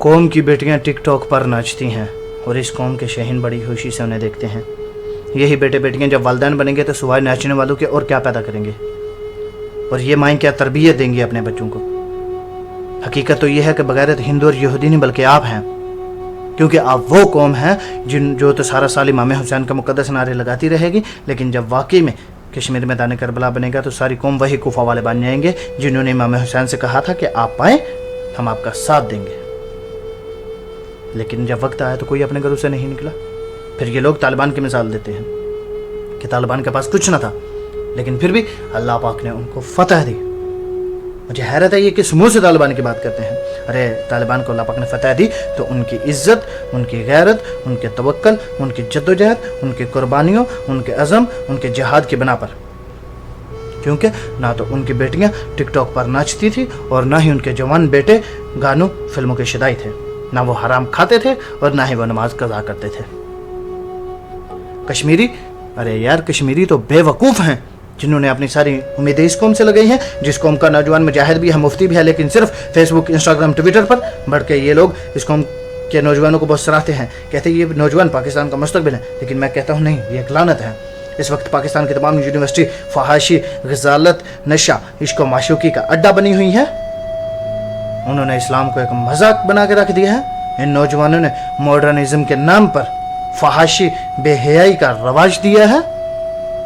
قوم کی بیٹیاں ٹک ٹاک پر ناچتی ہیں اور اس قوم کے شہین بڑی خوشی سے انہیں دیکھتے ہیں. یہی بیٹے بیٹیاں جب والدین بنیں گے تو سوائے ناچنے والوں کے اور کیا پیدا کریں گے, اور یہ مائیں کیا تربیت دیں گی اپنے بچوں کو. حقیقت تو یہ ہے کہ بغیرت ہندو اور یہودی نہیں بلکہ آپ ہیں, کیونکہ آپ وہ قوم ہیں جو تو سارا سال امام حسین کا مقدس نعرے لگاتی رہے گی, لیکن جب واقعی میں کشمیر میں دانے کربلا بنے گا تو ساری قوم وہی کوفہ والے بن جائیں گے جنہوں نے امام حسین سے کہا تھا کہ آپ آئیں ہم آپ کا ساتھ دیں گے. لیکن جب وقت آیا تو کوئی اپنے گھروں سے نہیں نکلا. پھر یہ لوگ طالبان کی مثال دیتے ہیں کہ طالبان کے پاس کچھ نہ تھا لیکن پھر بھی اللہ پاک نے ان کو فتح دی. مجھے حیرت ہے یہ کس منہ سے طالبان کی بات کرتے ہیں. ارے طالبان کو اللہ پاک نے فتح دی تو ان کی عزت, ان کی غیرت, ان کے توکل, ان کی جدوجہد, ان کی قربانیوں, ان کے عزم, ان کے جہاد کی بنا پر. کیونکہ نہ تو ان کی بیٹیاں ٹک ٹاک پر ناچتی تھی اور نہ ہی ان کے جوان بیٹے گانوں فلموں کے شدائی تھے. نہ وہ حرام کھاتے تھے اور نہ ہی وہ نماز قضا کرتے تھے. کشمیری, ارے یار کشمیری تو بے وقوف ہیں جنہوں نے اپنی ساری امیدیں اس قوم سے لگائی ہیں جس قوم کا نوجوان مجاہد بھی ہے, مفتی بھی ہے, لیکن صرف فیس بک, انسٹاگرام, ٹویٹر پر بڑھ کے یہ لوگ اس قوم کے نوجوانوں کو بہت سراہتے ہیں. کہتے ہیں یہ نوجوان پاکستان کا مستقبل ہے, لیکن میں کہتا ہوں نہیں, یہ ایک لعنت ہے. اس وقت پاکستان کی تمام یونیورسٹی فحاشی, غزالت, نشہ, عشق و معشوقی کا اڈا بنی ہوئی ہے. انہوں نے اسلام کو ایک مذاق بنا کے رکھ دیا ہے. ان نوجوانوں نے ماڈرنزم کے نام پر فحاشی, بے حیائی کا رواج دیا ہے.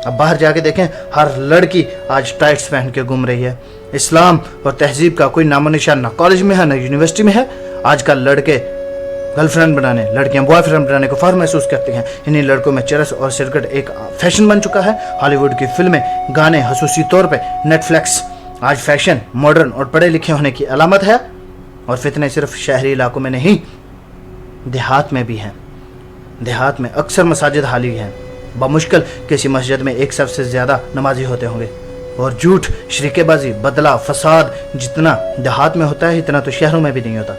اب باہر جا کے دیکھیں, ہر لڑکی آج ٹائٹس پہن کے گھوم رہی ہے. اسلام اور تہذیب کا کوئی نام و نشان نہ کالج میں ہے نہ یونیورسٹی میں ہے. آج کل لڑکے گرل فرینڈ بنانے, لڑکیاں بوائے فرینڈ بنانے کو فخر محسوس کرتی ہیں. انہی لڑکوں میں چرس اور سرکٹ ایک فیشن بن چکا ہے. ہالی ووڈ کی فلمیں, گانے, خصوصی طور پہ نیٹ فلیکس آج فیشن, ماڈرن اور پڑھے لکھے ہونے کی علامت ہے. اور فتنے صرف شہری علاقوں میں نہیں, دیہات میں بھی ہیں. دیہات میں اکثر مساجد خالی ہیں. بمشکل کسی مسجد میں ایک صف سے زیادہ نمازی ہوتے ہوں گے. اور جھوٹ, شریکے بازی, بدلہ, فساد جتنا دیہات میں ہوتا ہے اتنا تو شہروں میں بھی نہیں ہوتا.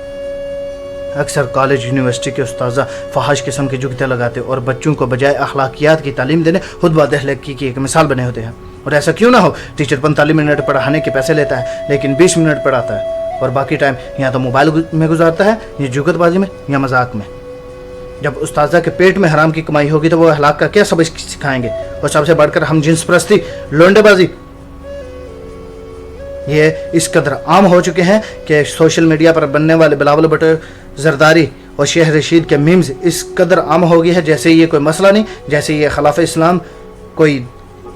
اکثر کالج, یونیورسٹی کے استاذہ فحش قسم کے جگتے لگاتے اور بچوں کو بجائے اخلاقیات کی تعلیم دینے خود بادہ لڑکی کی ایک مثال بنے ہوتے ہیں. اور ایسا کیوں نہ ہو, ٹیچر 45 منٹ پڑھانے کے پیسے لیتا ہے لیکن 20 منٹ پڑھاتا ہے اور باقی ٹائم یا تو موبائل میں گزارتا ہے, یا جگت بازی میں, یا مذاق میں. جب استاذہ کے پیٹ میں حرام کی کمائی ہوگی تو وہ اخلاق کا کیا سبق سکھائیں گے. اور سب سے بڑھ کر ہم جنس پرستی, لونڈے بازی, یہ اس قدر عام ہو چکے ہیں کہ سوشل میڈیا پر بننے والے بلاول بٹو, زرداری اور شیخ رشید کے میمز اس قدر عام ہو گئی ہے جیسے یہ کوئی مسئلہ نہیں, جیسے یہ خلاف اسلام کوئی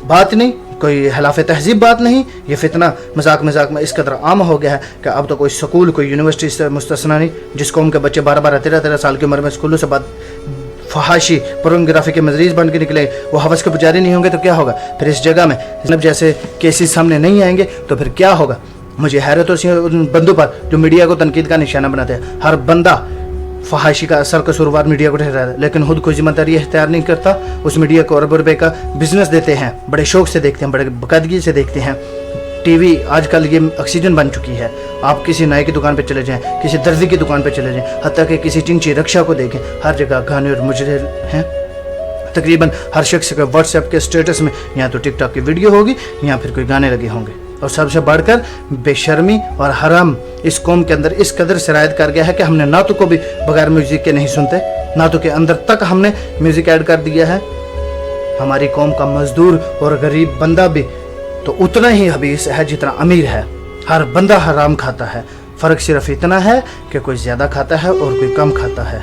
بات نہیں, کوئی خلاف تہذیب بات نہیں. یہ فتنہ مذاق میں اس قدر عام ہو گیا ہے کہ اب تو کوئی سکول, کوئی یونیورسٹی سے مستثنا نہیں. جس قوم کے بچے 12-13 سال کی عمر میں اسکولوں سے بعد فحاشی, پورنوگرافی کے مریض بن کے نکلے, وہ حوث کے پجاری نہیں ہوں گے تو کیا ہوگا. پھر اس جگہ میں جیسے کیسز سامنے نہیں آئیں گے تو پھر کیا ہوگا. مجھے حیرت ہوتی ہے ان بندوں پر جو میڈیا کو تنقید کا نشانہ بناتے ہیں. ہر بندہ فحاشی کا اثر قصوروار میڈیا کو ٹھہراتا ہے, لیکن خود کوئی ذمہ داری اختیار نہیں کرتا. اس میڈیا کو ارب روپے کا بزنس دیتے ہیں, بڑے شوق سے دیکھتے ہیں, بڑے باقاعدگی سے دیکھتے ہیں. ٹی وی آج کل یہ آکسیجن بن چکی ہے. آپ کسی نائی کی دکان پہ چلے جائیں, کسی درزی کی دکان پہ چلے جائیں, حتیٰ کہ کسی چنچی رکشا کو دیکھیں, ہر جگہ گانے اور مجرے ہیں. تقریباً ہر شخص کے واٹس ایپ کے سٹیٹس میں یا تو ٹک ٹاک کی ویڈیو ہوگی یا پھر کوئی گانے لگے ہوں گے. اور سب سے بڑھ کر بے شرمی اور حرام اس قوم کے اندر اس قدر سرایت کر گیا ہے کہ ہم نے نعتوں کو بھی بغیر میوزک کے نہیں سنتے. نعتوں کے اندر تک ہم نے میوزک ایڈ کر دیا ہے. ہماری قوم کا مزدور اور غریب بندہ بھی تو اتنا ہی حبیث ہے جتنا امیر ہے. ہر بندہ حرام کھاتا ہے. فرق صرف اتنا ہے کہ کوئی زیادہ کھاتا ہے اور کوئی کم کھاتا ہے.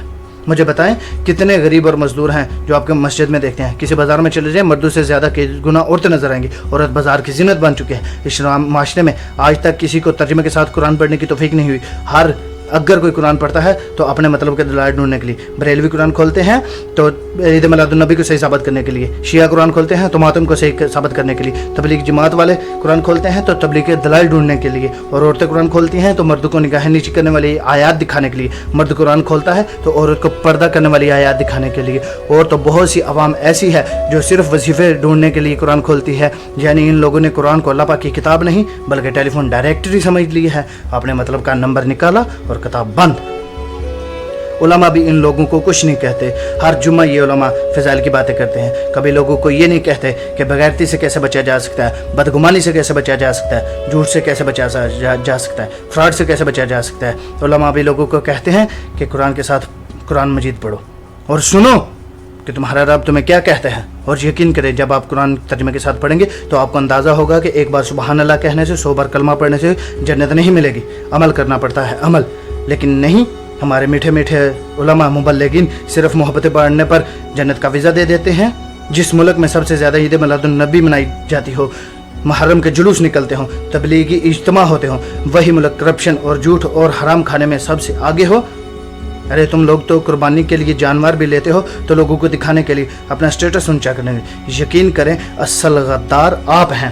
مجھے بتائیں کتنے غریب اور مزدور ہیں جو آپ کے مسجد میں دیکھتے ہیں. کسی بازار میں چلے جائیں, مردوں سے زیادہ گنا عورتیں نظر آئیں گی. عورت بازار کی زینت بن چکی ہے. اسلام معاشرے میں آج تک کسی کو ترجمے کے ساتھ قرآن پڑھنے کی توفیق نہیں ہوئی. ہر اگر کوئی قرآن پڑھتا ہے تو اپنے مطلب کے دلائل ڈھونڈنے کے لیے. بریلوی قرآن کھولتے ہیں تو عید میلاد النبی کو صحیح ثابت کرنے کے لیے. شیعہ قرآن کھولتے ہیں تو ماتم کو صحیح ثابت کرنے کے لیے. تبلیغ جماعت والے قرآن کھولتے ہیں تو تبلیغ کے دلائل ڈھونڈنے کے لیے. اور عورتیں قرآن کھولتی ہیں تو مرد کو نگاہیں نیچی کرنے والی آیات دکھانے کے لیے. مرد قرآن کھولتا ہے تو عورت کو پردہ کرنے والی آیات دکھانے کے لیے. اور تو بہت سی عوام ایسی ہے جو صرف وظیفے ڈھونڈنے کے لیے قرآن کھولتی ہے. یعنی ان لوگوں نے قرآن کو اللہ پاک کی کتاب نہیں بلکہ ٹیلی فون ڈائریکٹری سمجھ لی ہے. اپنے مطلب کا نمبر نکالا اور کتاب بند. علماء بھی ان لوگوں کو کچھ نہیں کہتے. ہر جمعہ یہ علماء فضائل کی باتیں کرتے ہیں. کبھی لوگوں کو یہ نہیں کہتے کہ بغیرتی سے کیسے بچا جا سکتا ہے, بدگمانی سے کیسے بچا جا سکتا ہے, جھوٹ سے کیسے بچا جا سکتا ہے, فراڈ سے کیسے بچا جا سکتا ہے. علماء بھی لوگوں کو کہتے ہیں کہ قرآن کے ساتھ قرآن مجید پڑھو اور سنو کہ تمہارا رب تمہیں کیا کہتے ہیں. اور یقین کریں جب آپ قرآن ترجمے کے ساتھ پڑھیں گے تو آپ کو اندازہ ہوگا کہ ایک بار سبحان اللہ کہنے سے 100 بار کلمہ پڑھنے سے جنت نہیں ملے گی. عمل کرنا پڑتا ہے, عمل. لیکن نہیں, ہمارے میٹھے میٹھے علماء مبلغین صرف محبت بڑھنے پر جنت کا ویزا دے دیتے ہیں. جس ملک میں سب سے زیادہ عید میلاد النبی منائی جاتی ہو, محرم کے جلوس نکلتے ہوں, تبلیغی اجتماع ہوتے ہوں, وہی ملک کرپشن اور جھوٹ اور حرام کھانے میں سب سے آگے ہو. ارے تم لوگ تو قربانی کے لیے جانور بھی لیتے ہو تو لوگوں کو دکھانے کے لیے, اپنا اسٹیٹس اونچا کرنے میں. یقین کریں اصل غدار آپ ہیں.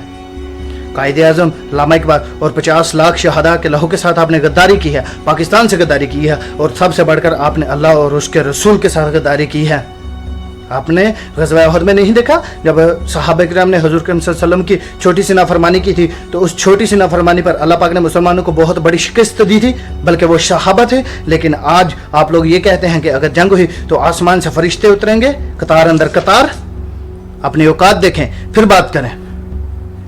قائد اعظم علامہ اقبال اور 50 لاکھ شہداء کے لہو کے ساتھ آپ نے غداری کی ہے, پاکستان سے غداری کی ہے, اور سب سے بڑھ کر آپ نے اللہ اور اس کے رسول کے ساتھ غداری کی ہے. آپ نے غزوہ احد میں نہیں دیکھا جب صحابہ کرام نے حضور کریم صلی اللہ علیہ وسلم کی چھوٹی سی نافرمانی کی تھی تو اس چھوٹی سی نافرمانی پر اللہ پاک نے مسلمانوں کو بہت بڑی شکست دی تھی, بلکہ وہ صحابہ تھے. لیکن آج آپ لوگ یہ کہتے ہیں کہ اگر جنگ ہوئی تو آسمان سے فرشتے اتریں گے قطار اندر قطار. اپنی اوقات دیکھیں پھر بات کریں.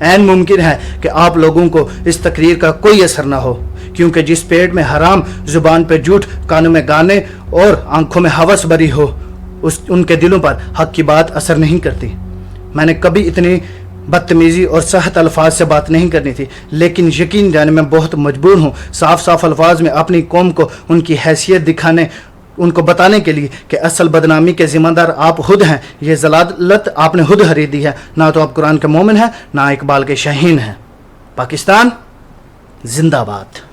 عین ممکن ہے کہ آپ لوگوں کو اس تقریر کا کوئی اثر نہ ہو, کیونکہ جس پیٹ میں حرام, زبان پہ جھوٹ, کانوں میں گانے اور آنکھوں میں ہوس بری ہو, ان کے دلوں پر حق کی بات اثر نہیں کرتی. میں نے کبھی اتنی بدتمیزی اور سخت الفاظ سے بات نہیں کرنی تھی, لیکن یقین جانے میں بہت مجبور ہوں صاف الفاظ میں اپنی قوم کو ان کی حیثیت دکھانے, ان کو بتانے کے لیے کہ اصل بدنامی کے ذمہ دار آپ خود ہیں. یہ ضلالت آپ نے خود خریدی ہے. نہ تو آپ قرآن کے مومن ہیں, نہ اقبال کے شاہین ہیں. پاکستان زندہ باد.